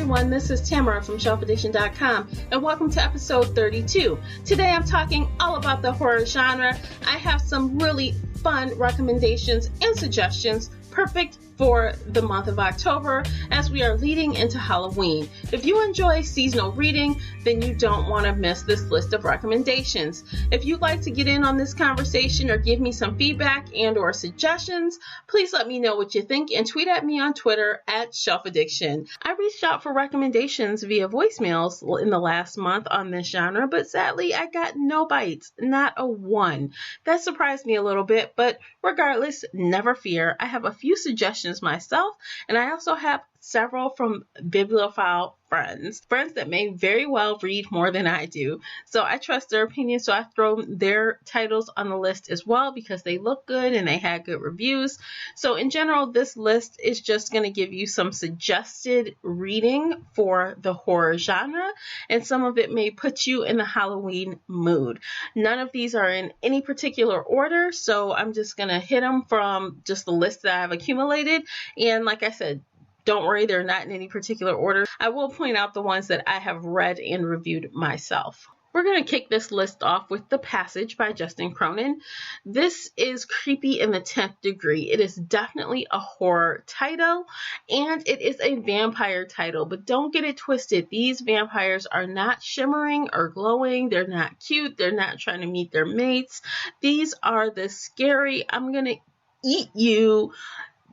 everyone, this is Tamara from shelfaddiction.com and welcome to episode 32. Today I'm talking all about the horror genre. I have some really fun recommendations and suggestions perfect for the month of October as we are leading into Halloween. If you enjoy seasonal reading, then you don't want to miss this list of recommendations. If you'd like to get in on this conversation or give me some feedback and or suggestions, please let me know what you think and tweet at me on Twitter at Shelf Addiction. I reached out for recommendations via voicemails in the last month on this genre, but sadly I got no bites, not a one. That surprised me a little bit, but regardless, never fear. I have a few suggestions myself, and I also have several from bibliophile friends that may very well read more than I do. So I trust their opinion, so I've thrown their titles on the list as well because they look good and they had good reviews. So in general, this list is just going to give you some suggested reading for the horror genre, and some of it may put you in the Halloween mood. None of these are in any particular order, so I'm just going to hit them from just the list that I've accumulated. And like I said, don't worry, they're not in any particular order. I will point out the ones that I have read and reviewed myself. We're going to kick this list off with The Passage by Justin Cronin. This is creepy in the 10th degree. It is definitely a horror title, and it is a vampire title, but don't get it twisted. These vampires are not shimmering or glowing. They're not cute. They're not trying to meet their mates. These are the scary, I'm going to eat you.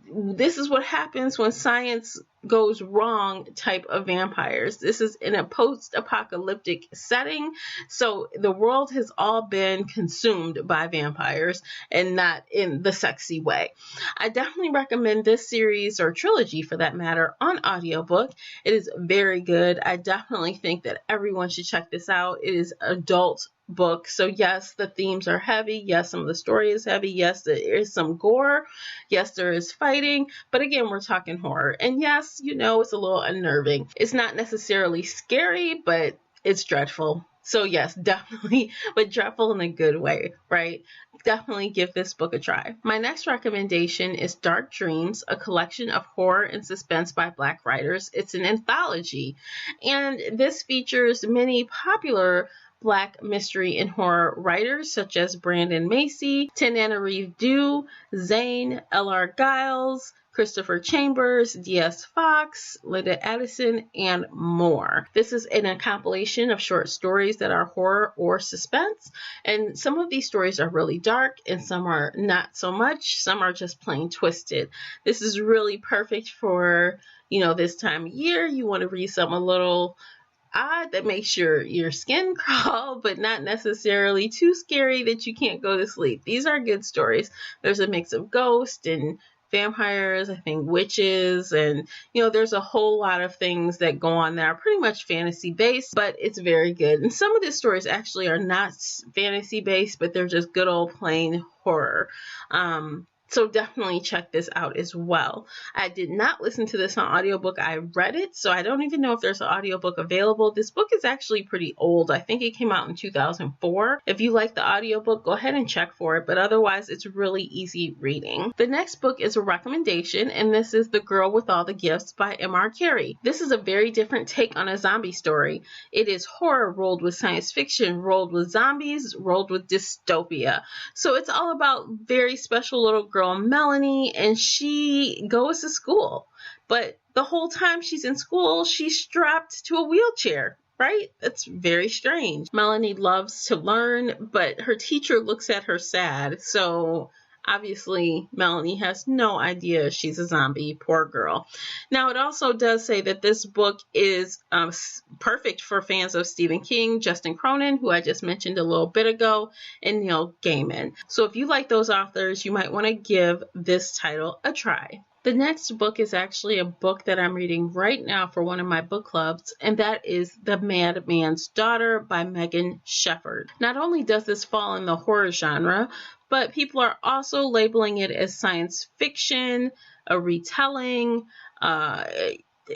This is what happens when science goes wrong type of vampires. This is in a post-apocalyptic setting, so the world has all been consumed by vampires and not in the sexy way. I definitely recommend this series, or trilogy for that matter, on audiobook. It is very good. I definitely think that everyone should check this out. It is adult book. So yes, the themes are heavy. Yes, some of the story is heavy. Yes, there is some gore. Yes, there is fighting. But again, we're talking horror. And yes, you know, it's a little unnerving. It's not necessarily scary, but it's dreadful. So yes, definitely, but dreadful in a good way, right? Definitely give this book a try. My next recommendation is Dark Dreams, a collection of horror and suspense by Black writers. It's an anthology, and this features many popular Black mystery and horror writers such as Brandon Macy, Tananarive Due, Zane, L.R. Giles, Christopher Chambers, D.S. Fox, Linda Addison, and more. This is in a compilation of short stories that are horror or suspense, and some of these stories are really dark and some are not so much. Some are just plain twisted. This is really perfect for, you know, this time of year. You want to read something a little odd that makes your skin crawl, but not necessarily too scary that you can't go to sleep. These are good stories. There's a mix of ghosts and vampires, I think witches, and you know, there's a whole lot of things that go on that are pretty much fantasy based, but it's very good. And some of the stories actually are not fantasy based, but they're just good old plain horror. So definitely check this out as well. I did not listen to this on audiobook. I read it, so I don't even know if there's an audiobook available. This book is actually pretty old. I think it came out in 2004. If you like the audiobook, go ahead and check for it, but otherwise it's really easy reading. The next book is a recommendation, and this is The Girl with All the Gifts by M.R. Carey. This is a very different take on a zombie story. It is horror rolled with science fiction, rolled with zombies, rolled with dystopia. So it's all about very special little girl Melanie, and she goes to school, but the whole time she's in school she's strapped to a wheelchair, right? That's very strange. Melanie loves to learn, but her teacher looks at her sad, so obviously Melanie has no idea she's a zombie. Poor girl. Now it also does say that this book is perfect for fans of Stephen King, Justin Cronin, who I just mentioned a little bit ago, and Neil Gaiman. So if you like those authors, you might want to give this title a try. The next book is actually a book that I'm reading right now for one of my book clubs, and that is The Madman'S Daughter by Megan Shepherd. Not only does this fall in the horror genre, but people are also labeling it as science fiction, a retelling,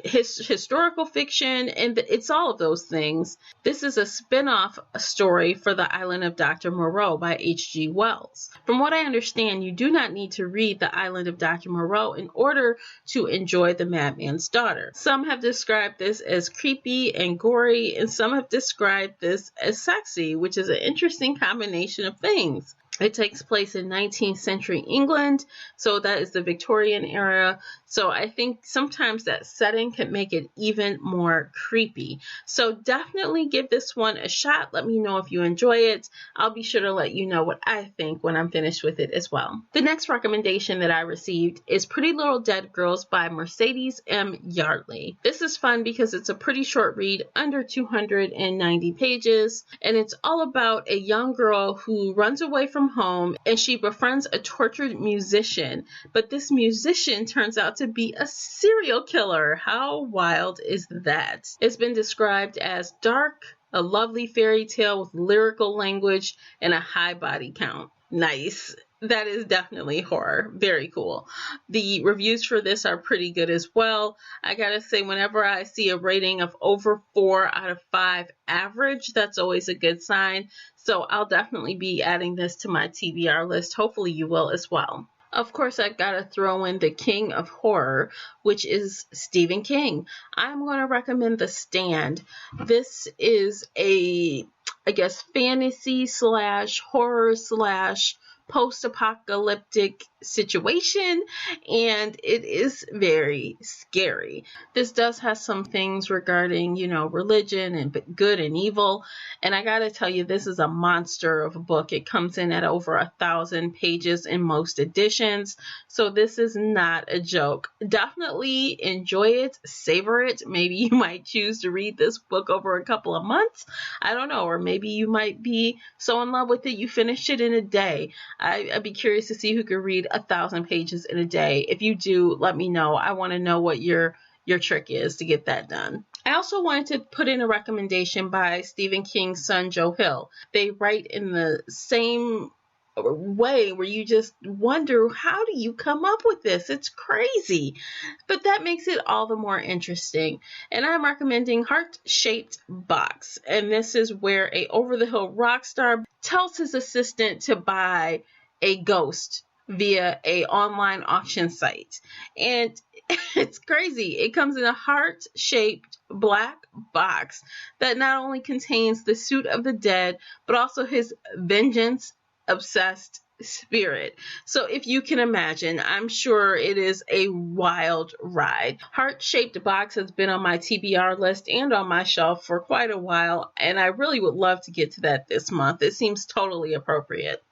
historical fiction, and it's all of those things. This is a spin-off story for The Island of Dr. Moreau by H.G. Wells. From what I understand, you do not need to read The Island of Dr. Moreau in order to enjoy The Madman's Daughter. Some have described this as creepy and gory, and some have described this as sexy, which is an interesting combination of things. It takes place in 19th century England, so that is the Victorian era. So I think sometimes that setting can make it even more creepy. So definitely give this one a shot. Let me know if you enjoy it. I'll be sure to let you know what I think when I'm finished with it as well. The next recommendation that I received is Pretty Little Dead Girls by Mercedes M. Yardley. This is fun because it's a pretty short read, under 290 pages, and it's all about a young girl who runs away from home and she befriends a tortured musician, but this musician turns out to be a serial killer. How wild is that? It's been described as dark, a lovely fairy tale with lyrical language and a high body count. Nice. That is definitely horror. Very cool. The reviews for this are pretty good as well. I gotta say, whenever I see a rating of over 4 out of 5 average, that's always a good sign. So I'll definitely be adding this to my TBR list. Hopefully you will as well. Of course, I've got to throw in the king of horror, which is Stephen King. I'm going to recommend The Stand. This is I guess, fantasy / horror / post-apocalyptic situation, and it is very scary. This does have some things regarding, religion and good and evil, and I gotta tell you, this is a monster of a book. It comes in at over 1,000 pages in most editions, so this is not a joke. Definitely enjoy it, savor it. Maybe you might choose to read this book over a couple of months, I don't know, or maybe you might be so in love with it you finish it in a day. I'd be curious to see who could read 1,000 pages in a day. If you do, let me know. I want to know what your trick is to get that done. I also wanted to put in a recommendation by Stephen King's son, Joe Hill. They write in the same way where you just wonder, how do you come up with this? It's crazy. But that makes it all the more interesting. And I'm recommending Heart-Shaped Box. And this is where a over-the-hill rock star tells his assistant to buy a ghost via a online auction site. And it's crazy. It comes in a heart-shaped black box that not only contains the suit of the dead, but also his vengeance obsessed spirit. So if you can imagine, I'm sure it is a wild ride. Heart-Shaped Box has been on my TBR list and on my shelf for quite a while, and I really would love to get to that this month. It seems totally appropriate.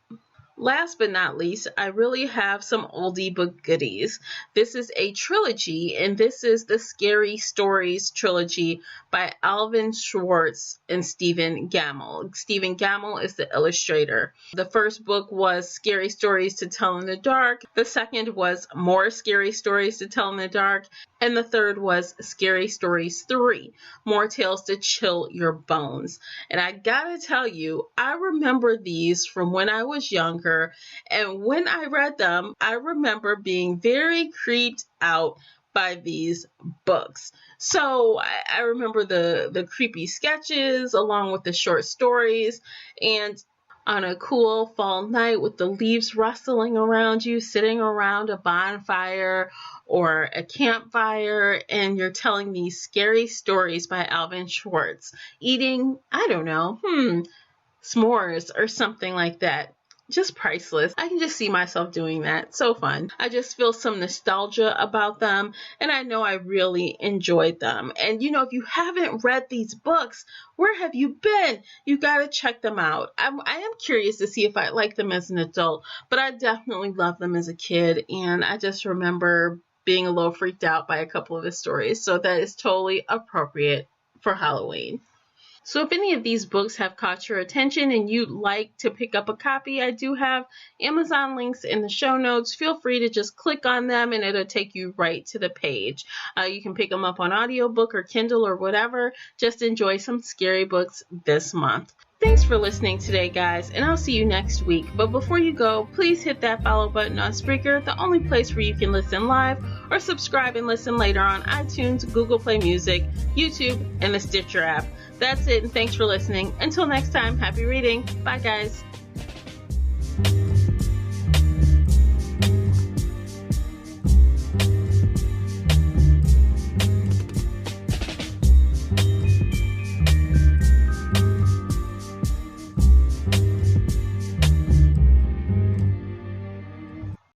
Last but not least, I really have some oldie but goodies. This is a trilogy, and this is the Scary Stories trilogy by Alvin Schwartz and Stephen Gammell. Stephen Gammell is the illustrator. The first book was Scary Stories to Tell in the Dark. The second was More Scary Stories to Tell in the Dark. And the third was Scary Stories 3, More Tales to Chill Your Bones. And I gotta tell you, I remember these from when I was younger. And when I read them, I remember being very creeped out by these books. So I remember the creepy sketches along with the short stories. And on a cool fall night with the leaves rustling around you, sitting around a bonfire or a campfire, and you're telling these scary stories by Alvin Schwartz, eating, I don't know, s'mores or something like that. Just priceless. I can just see myself doing that. So fun. I just feel some nostalgia about them, and I know I really enjoyed them. And if you haven't read these books, where have you been? You got to check them out. I am curious to see if I like them as an adult, but I definitely loved them as a kid, and I just remember being a little freaked out by a couple of the stories. So that is totally appropriate for Halloween. So if any of these books have caught your attention and you'd like to pick up a copy, I do have Amazon links in the show notes. Feel free to just click on them and it'll take you right to the page. You can pick them up on audiobook or Kindle or whatever. Just enjoy some scary books this month. Thanks for listening today, guys, and I'll see you next week. But before you go, please hit that follow button on Spreaker, the only place where you can listen live, or subscribe and listen later on iTunes, Google Play Music, YouTube, and the Stitcher app. That's it, and thanks for listening. Until next time, happy reading. Bye, guys.